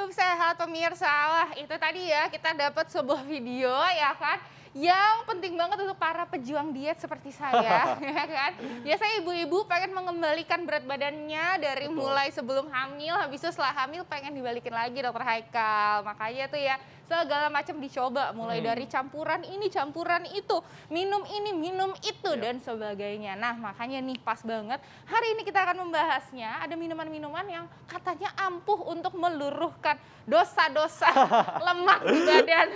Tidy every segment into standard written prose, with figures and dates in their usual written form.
hidup sehat pemirsa. Wah, itu tadi ya kita dapat sebuah video ya kan yang penting banget untuk para pejuang diet seperti saya ya kan. Biasanya ibu-ibu pengen mengembalikan berat badannya dari mulai sebelum hamil, habis itu setelah hamil pengen dibalikin lagi dokter Haikal. Makanya tuh ya segala macam dicoba, mulai dari campuran ini, campuran itu, minum ini, minum itu, dan sebagainya. Nah, makanya nih pas banget, hari ini kita akan membahasnya, ada minuman-minuman yang katanya ampuh untuk meluruhkan dosa-dosa lemak di badan.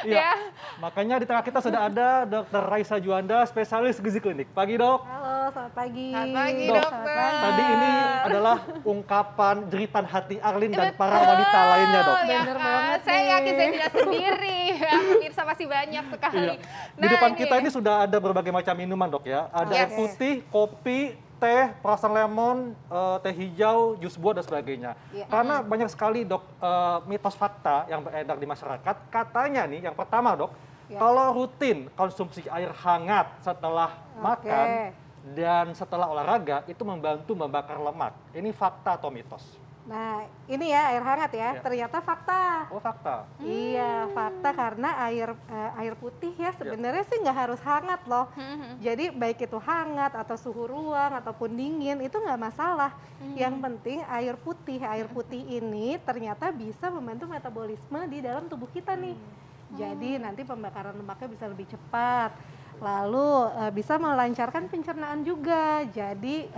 Iya, makanya di tengah kita sudah ada Dr. Raisa Juanda, spesialis gizi klinik. Pagi dok. Halo, selamat pagi. Selamat pagi Dok, dokter. tadi ini adalah ungkapan jeritan hati Arlin dan para wanita lainnya dok. Ya Bener kan? banget Saya nih. yakin saya tidak sendiri. Ya, pemirsa masih banyak sekali. Iya. Di depan kita ini sudah ada berbagai macam minuman dok ya. Ada air Yes. putih, kopi, teh, perasan lemon, teh hijau, jus buah dan sebagainya. Iya. Karena banyak sekali dok mitos fakta yang beredar di masyarakat. Katanya nih yang pertama dok, Iya. kalau rutin konsumsi air hangat setelah makan dan setelah olahraga itu membantu membakar lemak. Ini fakta atau mitos? Nah, ini ya air hangat ya. Iya. Ternyata fakta. Oh fakta. Iya, fakta karena air putih ya sebenarnya sih nggak harus hangat loh. Jadi baik itu hangat atau suhu ruang ataupun dingin itu nggak masalah. Yang penting air putih ini ternyata bisa membantu metabolisme di dalam tubuh kita nih. Jadi nanti pembakaran lemaknya bisa lebih cepat. Lalu bisa melancarkan pencernaan juga. Jadi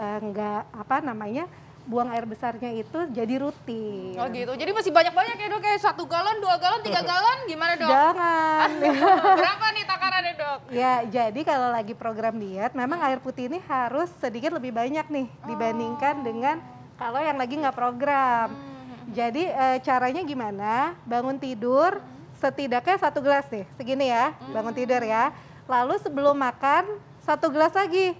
buang air besarnya itu jadi rutin. Oh gitu, jadi masih banyak-banyak ya dok, kayak 1 galon, 2 galon, 3 galon, gimana dok? Jangan. Berapa nih takarannya dok? Ya, jadi kalau lagi program diet, memang air putih ini harus sedikit lebih banyak nih dibandingkan dengan kalau yang lagi nggak program. Jadi caranya gimana? Bangun tidur, setidaknya 1 gelas nih, segini ya, bangun tidur ya. Lalu sebelum makan 1 gelas lagi.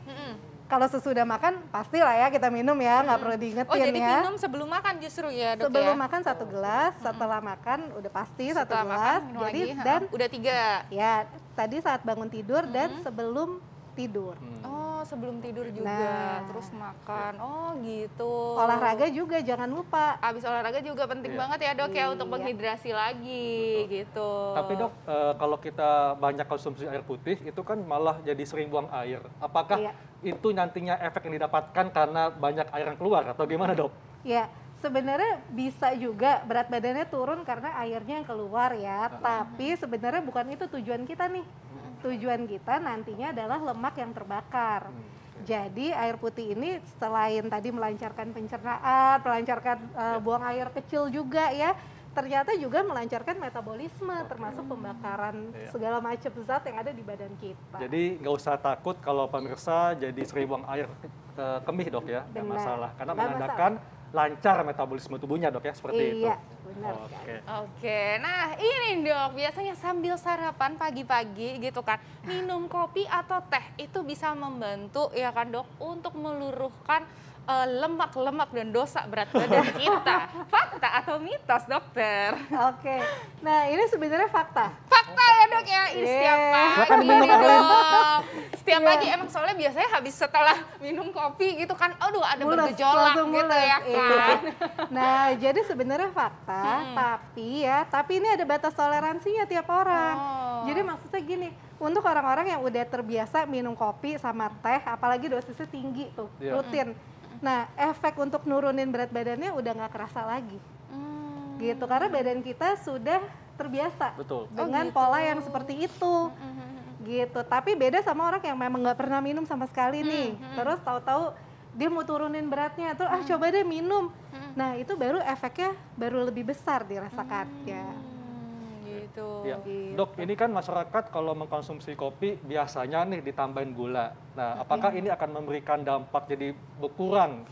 Kalau sesudah makan pastilah ya kita minum ya, nggak perlu diingetin Oh jadi ya. minum sebelum makan justru ya dok Sebelum ya? makan 1 gelas, setelah makan udah pasti 1 Setelah gelas. makan minum Jadi lagi, dan udah 3. ya tadi saat bangun tidur dan sebelum tidur. Oh sebelum tidur juga, Nah. terus makan, oh gitu. Olahraga juga jangan lupa. Abis olahraga juga penting banget ya dok ya untuk Iya. menghidrasi lagi gitu. Tapi dok, kalau kita banyak konsumsi air putih itu kan malah jadi sering buang air. Apakah Iya. itu nantinya efek yang didapatkan karena banyak air yang keluar atau gimana dok? Ya, sebenarnya bisa juga berat badannya turun karena airnya yang keluar ya. Tapi sebenarnya bukan itu tujuan kita nih. Tujuan kita nantinya adalah lemak yang terbakar. Jadi air putih ini selain tadi melancarkan pencernaan, melancarkan buang air kecil juga ya, ternyata juga melancarkan metabolisme termasuk pembakaran segala macam zat yang ada di badan kita. Jadi nggak usah takut kalau pemirsa jadi sering buang air kemih dok ya, nggak Benar. masalah. Karena Nggak menandakan lancar metabolisme tubuhnya dok ya, seperti itu. Iya, benar sekali. Oke, nah ini dok, biasanya sambil sarapan pagi-pagi gitu kan, minum kopi atau teh itu bisa membantu ya kan dok untuk meluruhkan lemak-lemak dan dosa berat badan kita. Fakta atau mitos dokter? Oke, nah ini sebenarnya fakta. Fakta ya dok ya, ini setiap Silakan pagi minum, nih, Arlin. dok. Setiap Iya. pagi emang soalnya biasanya habis setelah minum kopi gitu kan, aduh ada Mules, bergejolak langsung gitu mules. ya Iya. kan. Nah, jadi sebenarnya fakta, tapi ini ada batas toleransinya tiap orang. Oh. Jadi maksudnya gini, untuk orang-orang yang udah terbiasa minum kopi sama teh, apalagi dosisnya tinggi tuh, Iya. rutin. Nah, efek untuk nurunin berat badannya udah nggak kerasa lagi, gitu. Karena badan kita sudah terbiasa Betul. dengan gitu. pola yang seperti itu. Gitu, tapi beda sama orang yang memang nggak pernah minum sama sekali nih, terus tahu-tahu dia mau turunin beratnya, terus coba deh minum, nah itu baru efeknya baru lebih besar dirasakannya. Gitu. Ya. Dok, ini kan masyarakat kalau mengkonsumsi kopi biasanya nih ditambahin gula. Nah, apakah ini akan memberikan dampak jadi berkurang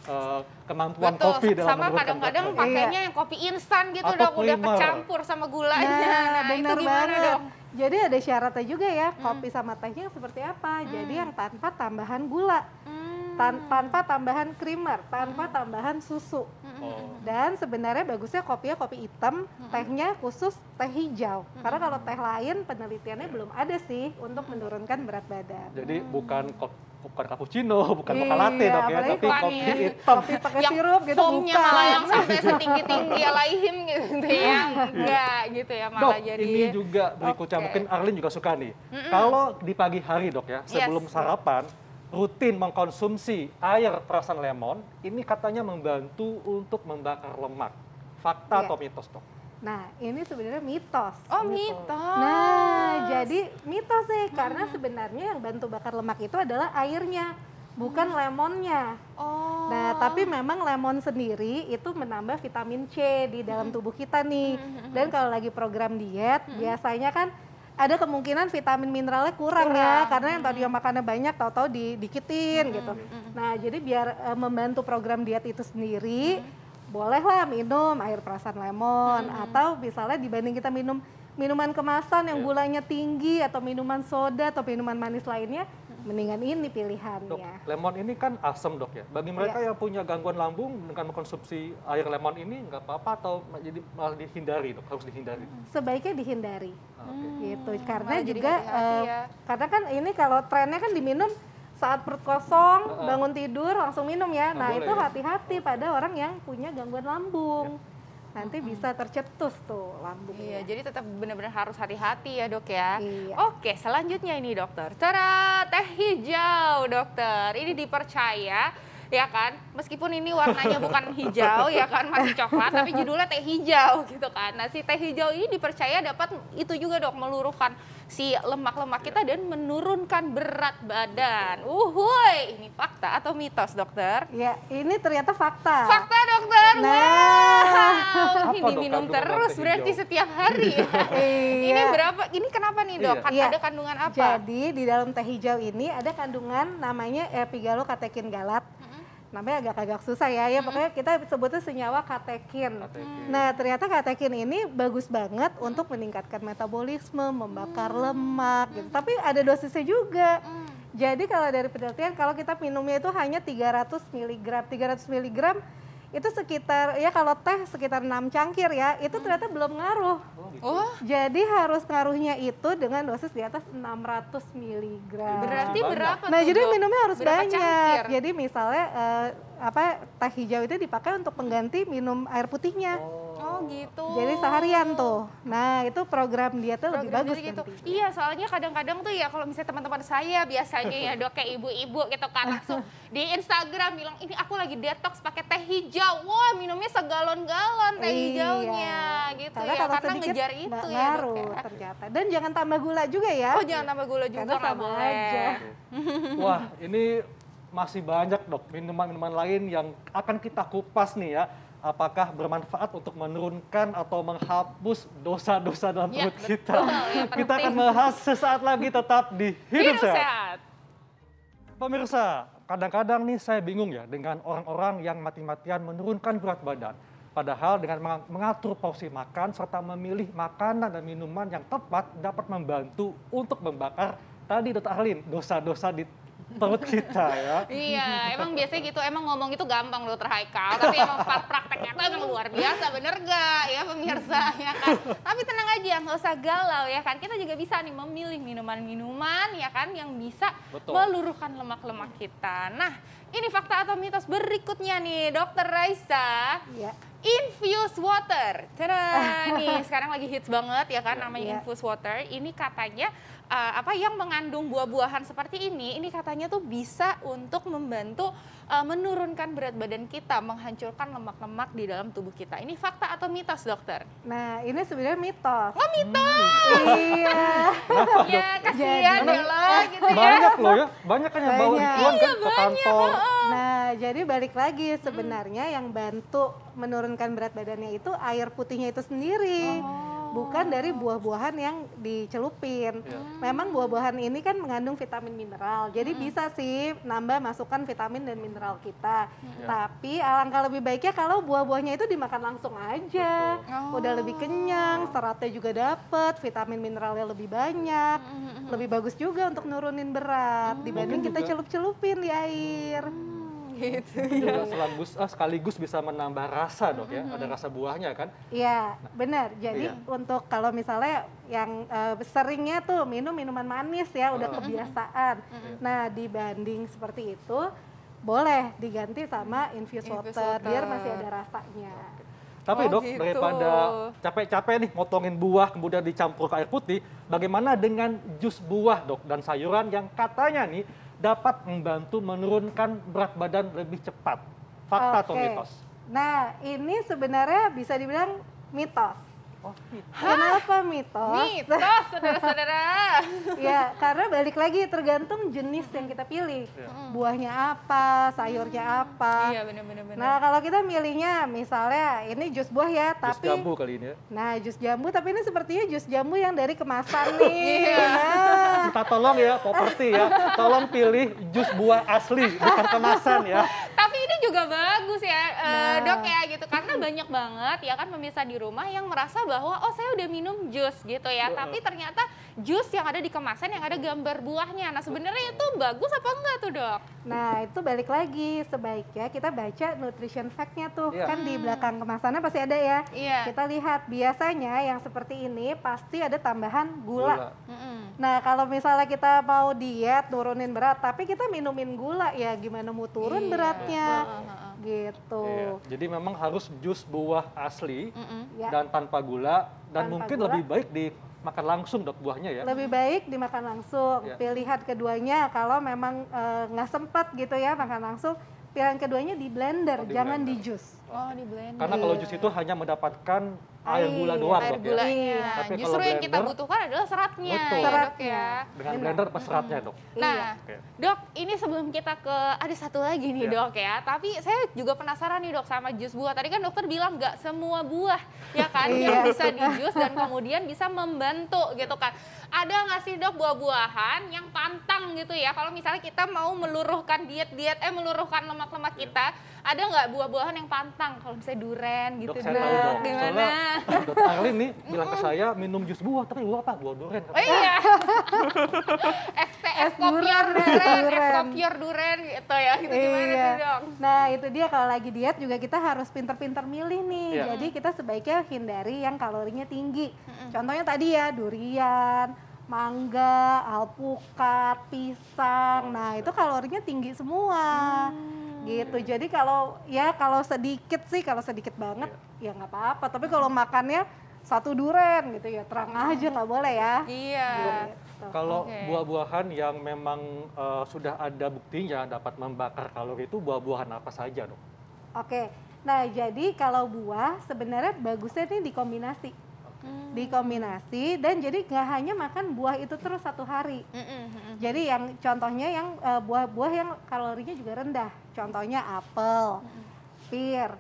kemampuan Betul, kopi dalam sama menurunkan kadang-kadang berat badan? pakainya yang kopi instan gitu Atau dok, udah primer. kecampur sama gulanya. Nah, Nah, itu benar gimana banget. dok? Jadi ada syaratnya juga ya, kopi sama tehnya seperti apa. Jadi yang tanpa tambahan gula. tanpa tambahan creamer, tanpa tambahan susu. Oh. Dan sebenarnya bagusnya kopinya kopi hitam, tehnya khusus teh hijau. Karena kalau teh lain penelitiannya belum ada sih untuk menurunkan berat badan. Jadi bukan cappuccino, bukan mocha latte Iya, dok ya, apalagi tapi bukan kopi ya. hitam. Kopi pakai Yang sirup gitu foamnya bukan. malah yang sampai setinggi-tinggi alaihim gitu ya. Enggak gitu ya Dok, malah jadi. ini juga berikutnya Oke. mungkin Arlin juga suka nih. Kalau di pagi hari dok ya, sebelum Yes. sarapan, rutin mengkonsumsi air perasan lemon, ini katanya membantu untuk membakar lemak. Fakta Iya. atau mitos dok? Nah, ini sebenarnya mitos. Oh, gitu. mitos. Nah, jadi mitos sih karena sebenarnya yang bantu bakar lemak itu adalah airnya, bukan lemonnya. Oh. Nah, tapi memang lemon sendiri itu menambah vitamin C di dalam tubuh kita nih. Dan kalau lagi program diet, biasanya kan ada kemungkinan vitamin mineralnya kurang ya, karena yang tadi yang makannya banyak, tahu-tahu didikitin gitu. Nah, jadi biar membantu program diet itu sendiri, bolehlah minum air perasan lemon, atau misalnya dibanding kita minum minuman kemasan yang gulanya tinggi, atau minuman soda, atau minuman manis lainnya, mendingan ini Dok, pilihannya. lemon ini kan asam dok ya. Bagi mereka yang punya gangguan lambung dengan mengkonsumsi air lemon ini nggak apa-apa atau jadi malah dihindari dok, harus dihindari. Sebaiknya dihindari. Oke. Gitu, karena malah jadi juga hati-hati ya. karena kan ini kalau trennya kan diminum saat perut kosong, Heeh. bangun tidur langsung minum ya. Nggak Nah, boleh itu ya. hati-hati pada orang yang punya gangguan lambung. Nanti bisa tercetus tuh Iya, lambungnya. jadi tetap benar-benar harus hati-hati ya dok ya. Iya. Oke, selanjutnya ini dokter. Tara, teh hijau dokter. Ini dipercaya ya kan, meskipun ini warnanya bukan hijau ya kan, masih coklat, tapi judulnya teh hijau gitu kan. Nah, si teh hijau ini dipercaya dapat itu juga dok, meluruhkan si lemak-lemak kita dan menurunkan berat badan. Uhuy, ini fakta atau mitos dokter? Ya, ini ternyata fakta. Fakta dokter. Nah. Wow, ini Apa, Dok, diminum kandungan terus teh berarti hijau? setiap hari ya. Ini Iya. berapa? Ini kenapa nih dok? Iya. Iya. Ada kandungan apa? Jadi di dalam teh hijau ini ada kandungan namanya epigalokatekin galat. Namanya agak-agak susah ya, pokoknya kita sebutnya senyawa katekin. Katekin. Nah, ternyata katekin ini bagus banget untuk meningkatkan metabolisme, membakar lemak gitu. Tapi ada dosisnya juga. Jadi kalau dari penelitian, kalau kita minumnya itu hanya 300 mg. 300 mg itu sekitar, ya kalau teh sekitar 6 cangkir ya, itu ternyata belum ngaruh. Oh, gitu. Oh, Jadi harus ngaruhnya itu dengan dosis di atas 600 mg. berarti Banyak. berapa Nah, tuh jadi dok? minumnya harus Berapa banyak. cangkir? Jadi misalnya teh hijau itu dipakai untuk pengganti minum air putihnya. Oh gitu. Jadi seharian tuh. Nah, itu program dietnya lebih Program bagus jadi gitu. nanti. Iya, soalnya kadang-kadang tuh ya kalau misalnya teman-teman saya biasanya ya dok kayak ibu-ibu gitu kan langsung di Instagram bilang ini aku lagi detox pakai teh hijau. Wah, minumnya segalon-galon teh Iya. hijaunya gitu Karena ya kalau karena sedikit ngejar nggak itu ya ngaruh dok ya. ternyata. Dan jangan tambah gula juga ya. Oh, jangan tambah gula juga Karena nggak sama boleh. aja. Wah, ini masih banyak dok minuman-minuman lain yang akan kita kupas nih ya. Apakah bermanfaat untuk menurunkan atau menghapus dosa-dosa dalam Ya, perut kita? betul, ya, Kita akan penting. bahas sesaat lagi tetap di Hidup Hidup Sehat. sehat. Pemirsa, kadang-kadang nih saya bingung ya dengan orang-orang yang mati-matian menurunkan berat badan. Padahal dengan mengatur porsi makan serta memilih makanan dan minuman yang tepat dapat membantu untuk membakar tadi Dr. Arlin dosa-dosa di perut kita ya. Iya, emang biasanya gitu, emang ngomong itu gampang dokter Haikal, tapi emang prakteknya tuh emang luar biasa, bener gak ya pemirsa ya kan? Tapi tenang aja, nggak usah galau ya kan, kita juga bisa nih memilih minuman-minuman ya kan yang bisa Betul. meluruhkan lemak-lemak kita. Nah, ini fakta atau mitos berikutnya nih, dokter Raisa. Iya. Infused water, tada nih sekarang lagi hits banget ya kan namanya Iya. infused water. Ini katanya yang mengandung buah-buahan seperti ini katanya tuh bisa untuk membantu menurunkan berat badan kita, menghancurkan lemak-lemak di dalam tubuh kita. Ini fakta atau mitos dokter? Nah, ini sebenarnya mitos. Oh mitos, Iya. ya kasihan Jadi- ya lo gitu ya. Banyak loh ya, banyak kan yang bawa Banyak. rituan kan ke kantor. Nah, jadi balik lagi sebenarnya yang bantu menurunkan berat badannya itu air putihnya itu sendiri. bukan dari buah-buahan yang dicelupin. Memang buah-buahan ini kan mengandung vitamin mineral, jadi bisa sih nambah masukan vitamin dan mineral kita. Tapi alangkah lebih baiknya kalau buah-buahnya itu dimakan langsung aja. Udah lebih kenyang, seratnya juga dapet, vitamin mineralnya lebih banyak. Lebih bagus juga untuk nurunin berat dibanding kita celup-celupin di air. Gitu. Juga sekaligus bisa menambah rasa dok ya, ada rasa buahnya kan? Iya, benar. Jadi untuk kalau misalnya yang seringnya tuh minum minuman manis ya, udah kebiasaan. Nah, dibanding seperti itu, boleh diganti sama infused water, biar masih ada rasanya. Tapi dok, gitu. daripada capek-capek nih motongin buah kemudian dicampur ke air putih, bagaimana dengan jus buah dok dan sayuran yang katanya nih dapat membantu menurunkan berat badan lebih cepat? Fakta atau mitos? Nah, ini sebenarnya bisa dibilang mitos. Kenapa mitos? Mitos, saudara-saudara. Ya, karena balik lagi tergantung jenis yang kita pilih. Buahnya apa, sayurnya apa. Iya, benar-benar. Nah, kalau kita milihnya misalnya ini jus buah ya, Jus tapi jambu kali ini ya. Nah, jus jambu, tapi ini sepertinya jus jambu yang dari kemasan nih. Nah, Minta tolong ya, properti ya, tolong pilih jus buah asli, bukan kemasan ya. Tapi ini juga bagus ya, dok ya gitu. Karena banyak banget ya kan pemirsa di rumah yang merasa bahwa oh saya udah minum jus gitu ya. Tapi ternyata jus yang ada di kemasan yang ada gambar buahnya. Nah sebenarnya itu bagus apa enggak tuh dok? nah, itu balik lagi sebaiknya kita baca nutrition fact-nya tuh. Kan di belakang kemasannya pasti ada ya. Iya. Kita lihat biasanya yang seperti ini pasti ada tambahan gula. Mm-mm. Nah, kalau misalnya kita mau diet, turunin berat, tapi kita minumin gula, ya gimana mau turun Iya. beratnya, gitu. Iya. Jadi memang harus jus buah asli Ya. dan tanpa gula dan Tanpa mungkin gula. lebih baik dimakan langsung dok buahnya ya. Lebih baik dimakan langsung. Ya. Pilihan keduanya, kalau memang nggak sempat gitu ya makan langsung, pilihan keduanya di blender, Oh, di jangan blender. di jus. Oh di blender. Karena kalau jus itu hanya mendapatkan air gula doang air dok ya. gulanya. Tapi Justru kalau yang kita blender, butuhkan adalah seratnya, Betul. ya dok Seratnya. ya. Dengan blender pas seratnya dok. Nah, Oke. dok, ini sebelum kita ke ada satu lagi nih Iya. dok ya. Tapi saya juga penasaran nih dok sama jus buah. Tadi kan dokter bilang nggak semua buah ya kan yang bisa di jus dan kemudian bisa membantu gitu kan. Ada nggak sih dok buah-buahan yang pantang gitu ya? Kalau misalnya kita mau meluruhkan meluruhkan lemak-lemak kita, ada nggak buah-buahan yang pantang? Kalau misalnya duren gitu Dok, saya tahu dok. gimana? Soalnya Dok Arlin nih bilang ke saya minum jus buah, tapi buah apa? Buah durian. Oh iya. es kopior duren gitu ya. Gitu gimana Iya. sih dok? Nah, itu dia kalau lagi diet juga kita harus pinter-pinter milih nih. Iya. Jadi kita sebaiknya hindari yang kalorinya tinggi. Contohnya tadi ya, durian, mangga, alpukat, pisang. Nah, itu kalorinya tinggi semua. Gitu. Jadi kalau sedikit sih, kalau sedikit banget ya nggak apa-apa. Tapi kalau makannya satu duren gitu ya, terang aja nggak boleh ya. Iya. Gitu. Kalau Oke. buah-buahan yang memang sudah ada buktinya dapat membakar kalori itu buah-buahan apa saja dok? Oke. Nah, jadi kalau buah sebenarnya bagusnya nih dikombinasi. Dikombinasi, dan jadi nggak hanya makan buah itu terus satu hari. Jadi yang contohnya yang buah-buah yang kalorinya juga rendah. Contohnya apel, pir,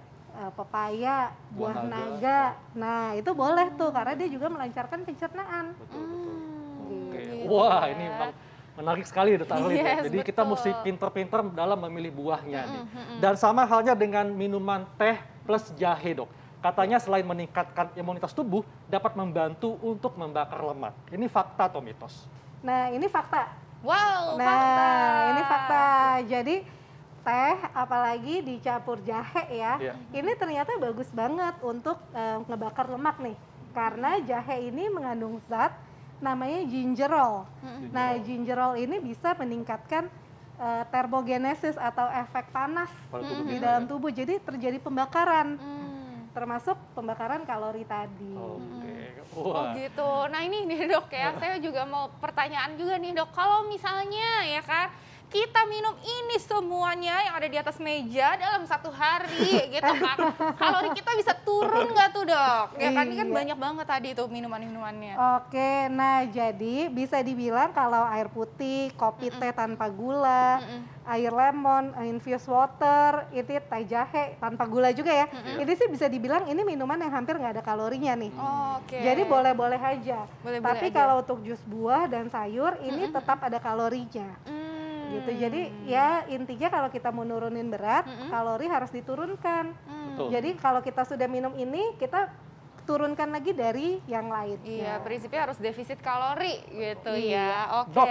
pepaya, Buah buah naga. naga. Nah, itu boleh tuh karena dia juga melancarkan pencernaan. Betul. Oke. Gitu Wah, ya. ini memang menarik sekali Dok Arlin. Yes, Jadi kita betul. mesti pinter-pinter dalam memilih buahnya nih. Dan sama halnya dengan minuman teh plus jahe dok. Katanya selain meningkatkan imunitas tubuh, dapat membantu untuk membakar lemak. Ini fakta atau mitos? Nah, ini fakta. Wow, Nah, fakta. ini fakta. Jadi teh apalagi dicampur jahe ya. Iya. Ini ternyata bagus banget untuk ngebakar lemak nih. Karena jahe ini mengandung zat namanya gingerol. Nah, gingerol ini bisa meningkatkan termogenesis atau efek panas Pada tubuh di kita dalam ya. tubuh. Jadi terjadi pembakaran, termasuk pembakaran kalori tadi. Oke. Oh Wah. gitu. Nah ini nih dok ya, saya juga mau pertanyaan juga nih dok. Kalau misalnya ya kan kita minum ini semuanya yang ada di atas meja dalam 1 hari gitu kan. Kalori kita bisa turun nggak tuh dok? Ya kan, ini kan Iya. banyak banget tadi tuh minuman-minumannya. Oke, nah jadi bisa dibilang kalau air putih, kopi teh tanpa gula, air lemon, infused water, itu teh jahe tanpa gula juga ya. Ini sih bisa dibilang ini minuman yang hampir nggak ada kalorinya nih. Oke. Jadi boleh-boleh aja. Boleh-boleh Tapi aja. kalau untuk jus buah dan sayur ini tetap ada kalorinya. Gitu. Jadi ya intinya kalau kita mau nurunin berat, kalori harus diturunkan. Betul. Jadi kalau kita sudah minum ini, kita turunkan lagi dari yang lain. Iya, prinsipnya harus defisit kalori gitu Iya. ya. Oke. Dok,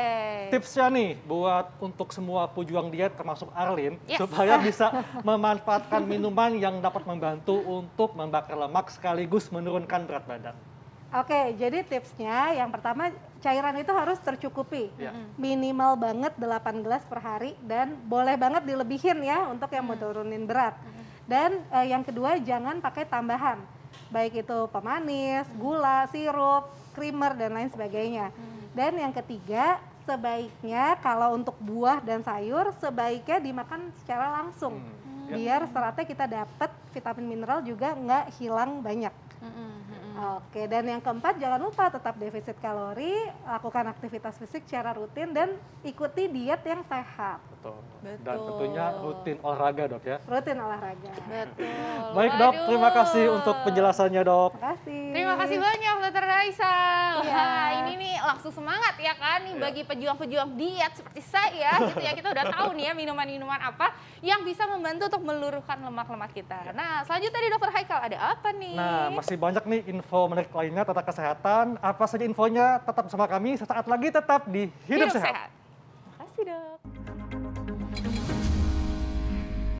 tipsnya nih buat untuk semua pejuang diet termasuk Arlin Yes. supaya bisa memanfaatkan minuman yang dapat membantu untuk membakar lemak sekaligus menurunkan berat badan. Oke, jadi tipsnya yang pertama cairan itu harus tercukupi. Ya. Minimal banget 8 gelas per hari dan boleh banget dilebihin ya untuk yang mau turunin berat. Dan yang kedua jangan pakai tambahan. Baik itu pemanis, gula, sirup, creamer dan lain sebagainya. Dan yang ketiga sebaiknya kalau untuk buah dan sayur sebaiknya dimakan secara langsung. Ya. Biar seratnya kita dapat vitamin mineral juga nggak hilang banyak. Oke, dan yang keempat jangan lupa tetap defisit kalori, lakukan aktivitas fisik secara rutin dan ikuti diet yang sehat. Betul. Dan Betul. tentunya rutin olahraga dok ya. Rutin olahraga. Betul. Baik dok, Waduh. terima kasih untuk penjelasannya dok. Terima kasih. Terima kasih banyak Dokter Raisa. Iya. Wah, ini nih langsung semangat ya kan nih bagi pejuang-pejuang diet seperti saya gitu ya. Kita udah tahu nih ya minuman-minuman apa yang bisa membantu untuk meluruhkan lemak-lemak kita. Nah, selanjutnya di Dokter Haikal ada apa nih? Nah, masih banyak nih info menarik lainnya tentang kesehatan. Apa saja infonya? Tetap bersama kami sesaat lagi, tetap di Hidup Sehat.